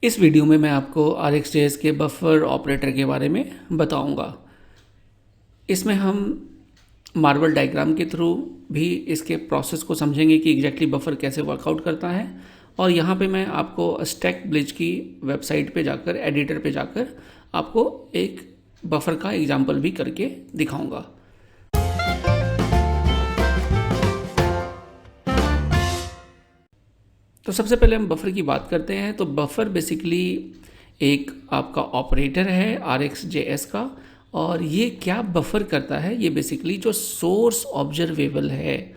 इस वीडियो में मैं आपको RxJS के बफर ऑपरेटर के बारे में बताऊंगा। इसमें हम मार्बल डायग्राम के थ्रू भी इसके प्रोसेस को समझेंगे कि एग्जैक्टली बफर कैसे वर्कआउट करता है। और यहाँ पे मैं आपको स्टैक ब्लिज की वेबसाइट पे जाकर, एडिटर पे जाकर आपको एक बफर का एग्जाम्पल भी करके दिखाऊंगा। तो सबसे पहले हम बफर की बात करते हैं। तो बफर बेसिकली एक आपका ऑपरेटर है RxJS का, और ये क्या बफर करता है, ये बेसिकली जो सोर्स ऑब्जर्वेबल है,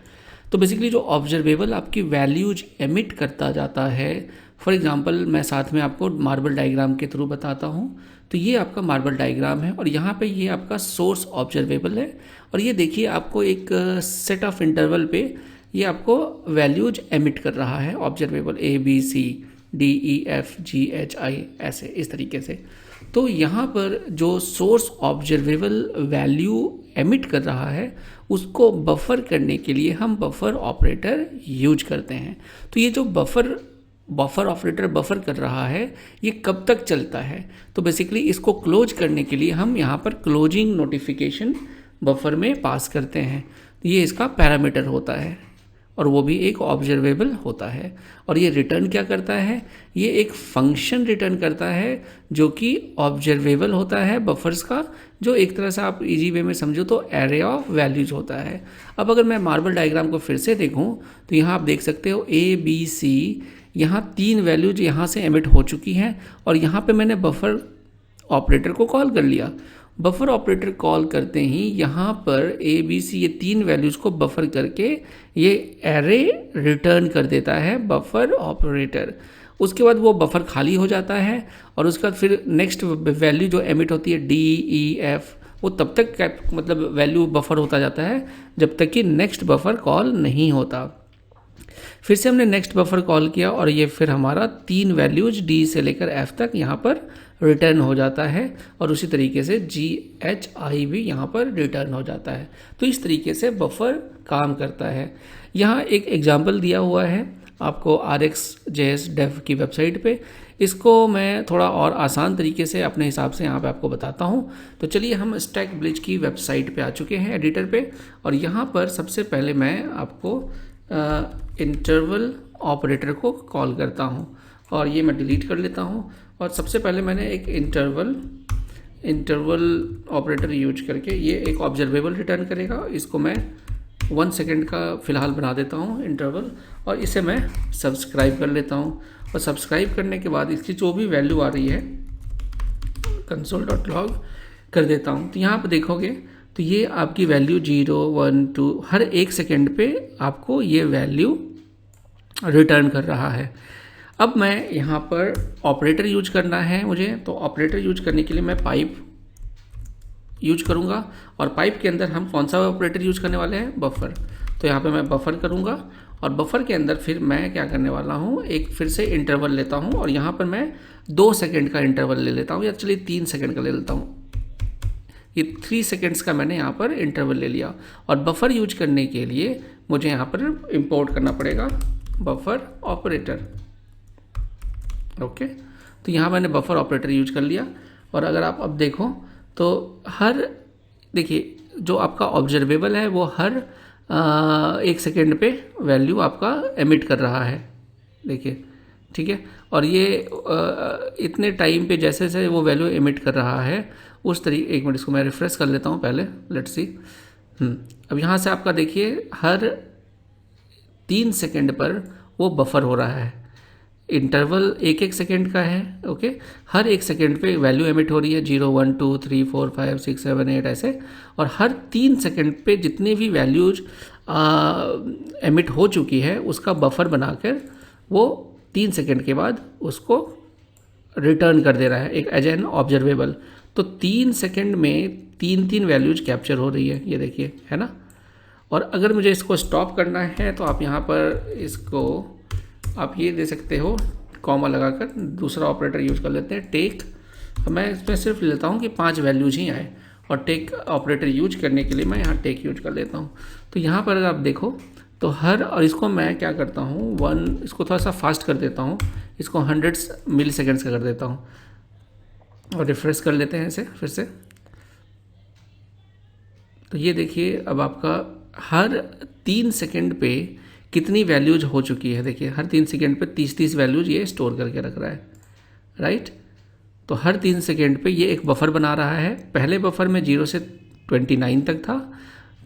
तो बेसिकली जो ऑब्जर्वेबल आपकी वैल्यूज एमिट करता जाता है। फॉर एग्जांपल मैं साथ में आपको मार्बल डायग्राम के थ्रू बताता हूँ। तो ये आपका मार्बल डायग्राम है और यहाँ पे ये आपका सोर्स ऑब्जर्वेबल है। और ये देखिए आपको एक सेट ऑफ इंटरवल पे ये आपको वैल्यूज एमिट कर रहा है ऑब्जर्वेबल ABCDEFGHI ऐसे इस तरीके से। तो यहाँ पर जो सोर्स ऑब्जर्वेबल वैल्यू एमिट कर रहा है उसको बफर करने के लिए हम बफर ऑपरेटर यूज करते हैं। तो ये जो बफर ऑपरेटर बफर कर रहा है ये कब तक चलता है, तो बेसिकली इसको क्लोज करने के लिए हम यहाँ पर क्लोजिंग नोटिफिकेशन बफर में पास करते हैं। ये इसका पैरामीटर होता है और वो भी एक ऑब्जर्वेबल होता है। और ये रिटर्न क्या करता है, ये एक फंक्शन रिटर्न करता है जो कि ऑब्जर्वेबल होता है बफर्स का, जो एक तरह से आप इजी वे में समझो तो एरे ऑफ वैल्यूज होता है। अब अगर मैं मार्बल डायग्राम को फिर से देखूं तो यहाँ आप देख सकते हो ABC, यहाँ 3 वैल्यूज यहाँ से एमिट हो चुकी हैं और यहाँ पे मैंने बफर ऑपरेटर को कॉल कर लिया। बफर ऑपरेटर कॉल करते ही यहाँ पर ABC ये 3 वैल्यूज़ को बफर करके ये एरे रिटर्न कर देता है बफर ऑपरेटर। उसके बाद वो बफर खाली हो जाता है और उसके बाद फिर नेक्स्ट वैल्यू जो एमिट होती है DEF, वो तब तक मतलब वैल्यू बफर होता जाता है जब तक कि नेक्स्ट बफर कॉल नहीं होता। फिर से हमने नेक्स्ट बफर कॉल किया और ये फिर हमारा 3 वैल्यूज D से लेकर F तक यहाँ पर रिटर्न हो जाता है और उसी तरीके से GHI भी यहाँ पर रिटर्न हो जाता है। तो इस तरीके से बफर काम करता है। यहाँ एक एग्जाम्पल दिया हुआ है आपको RxJS डेव की वेबसाइट पे। इसको मैं थोड़ा और आसान तरीके से अपने हिसाब से यहाँ पे आपको बताता हूँ। तो चलिए हम स्टैक ब्लिज की वेबसाइट पे आ चुके हैं एडिटर पे, और यहाँ पर सबसे पहले मैं आपको इंटरवल ऑपरेटर को कॉल करता हूँ और ये मैं डिलीट कर लेता हूँ। और सबसे पहले मैंने एक इंटरवल ऑपरेटर यूज करके ये एक ऑब्जर्वेबल रिटर्न करेगा। इसको मैं 1 सेकेंड का फ़िलहाल बना देता हूँ इंटरवल, और इसे मैं सब्सक्राइब कर लेता हूँ। और सब्सक्राइब करने के बाद इसकी जो भी वैल्यू आ रही है console.log कर देता हूँ। तो यहाँ पर देखोगे तो ये आपकी वैल्यू 0, 1, 2 हर 1 सेकेंड पे आपको ये वैल्यू रिटर्न कर रहा है। अब मैं यहाँ पर ऑपरेटर यूज करना है मुझे, तो ऑपरेटर यूज करने के लिए मैं पाइप यूज करूँगा। और पाइप के अंदर हम कौन सा ऑपरेटर यूज करने वाले हैं, बफर। तो यहाँ पे मैं बफर करूँगा और बफर के अंदर फिर मैं क्या करने वाला हूँ, एक फिर से इंटरवल लेता हूँ और यहाँ पर मैं 2 सेकेंड का इंटरवल ले लेता हूँ, या चलिए 3 सेकेंड का ले लेता हूँ। ये 3 सेकेंड्स का मैंने यहाँ पर इंटरवल ले लिया। और बफर यूज करने के लिए मुझे यहाँ पर इंपोर्ट करना पड़ेगा बफर ऑपरेटर। ओके, तो यहाँ मैंने बफर ऑपरेटर यूज कर लिया। और अगर आप अब देखो तो देखिए जो आपका ऑब्जर्वेबल है वो हर 1 सेकेंड पे वैल्यू आपका एमिट कर रहा है, देखिए, ठीक है। और ये इतने टाइम पे जैसे जैसे वो वैल्यू एमिट कर रहा है उस तरीके, एक मिनट इसको मैं रिफ्रेश कर लेता हूँ पहले, लेट्स सी। अब यहाँ से आपका देखिए हर 3 सेकेंड पर वो बफर हो रहा है। इंटरवल 1-1 सेकेंड का है, ओके। हर 1 सेकेंड पे वैल्यू एमिट हो रही है 0, 1, 2, 3, 4, 5, 6, 7, 8 ऐसे। और हर 3 सेकेंड पे जितनी भी वैल्यूज एमिट हो चुकी है उसका बफर बनाकर वो 3 सेकेंड के बाद उसको रिटर्न कर दे रहा है एक एज एन ऑब्जर्वेबल। तो 3 सेकेंड में 3 वैल्यूज कैप्चर हो रही है, ये देखिए, है ना। और अगर मुझे इसको स्टॉप करना है तो आप यहाँ पर इसको आप ये दे सकते हो कॉमा लगाकर, दूसरा ऑपरेटर यूज कर लेते हैं टेक। मैं इसमें सिर्फ लेता हूँ कि 5 वैल्यूज ही आए, और टेक ऑपरेटर यूज करने के लिए मैं यहाँ टेक यूज कर लेता हूँ। तो यहाँ पर अगर आप देखो तो और इसको मैं क्या करता हूँ, इसको थोड़ा सा फास्ट कर देता हूँ, इसको 100 मिली सेकेंड्स का कर देता हूँ और रिफ्रेश कर लेते हैं इसे फिर से। तो ये देखिए अब आपका हर 3 सेकेंड पे कितनी वैल्यूज हो चुकी है। देखिए हर 3 सेकेंड पे 30 वैल्यूज ये स्टोर करके रख रहा है, राइट। तो हर 3 सेकेंड पे ये एक बफर बना रहा है। पहले बफर में 0 से 29 तक था,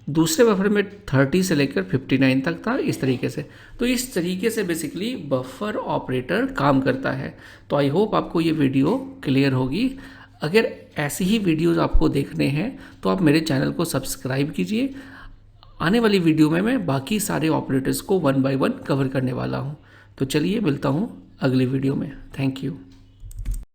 दूसरे बफर में 30 से लेकर 59 तक था, इस तरीके से। तो इस तरीके से बेसिकली बफर ऑपरेटर काम करता है। तो आई होप आपको ये वीडियो क्लियर होगी। अगर ऐसी ही वीडियोस आपको देखने हैं तो आप मेरे चैनल को सब्सक्राइब कीजिए। आने वाली वीडियो में मैं बाकी सारे ऑपरेटर्स को 1 बाय 1 कवर करने वाला हूँ। तो चलिए मिलता हूँ अगली वीडियो में। Thank you.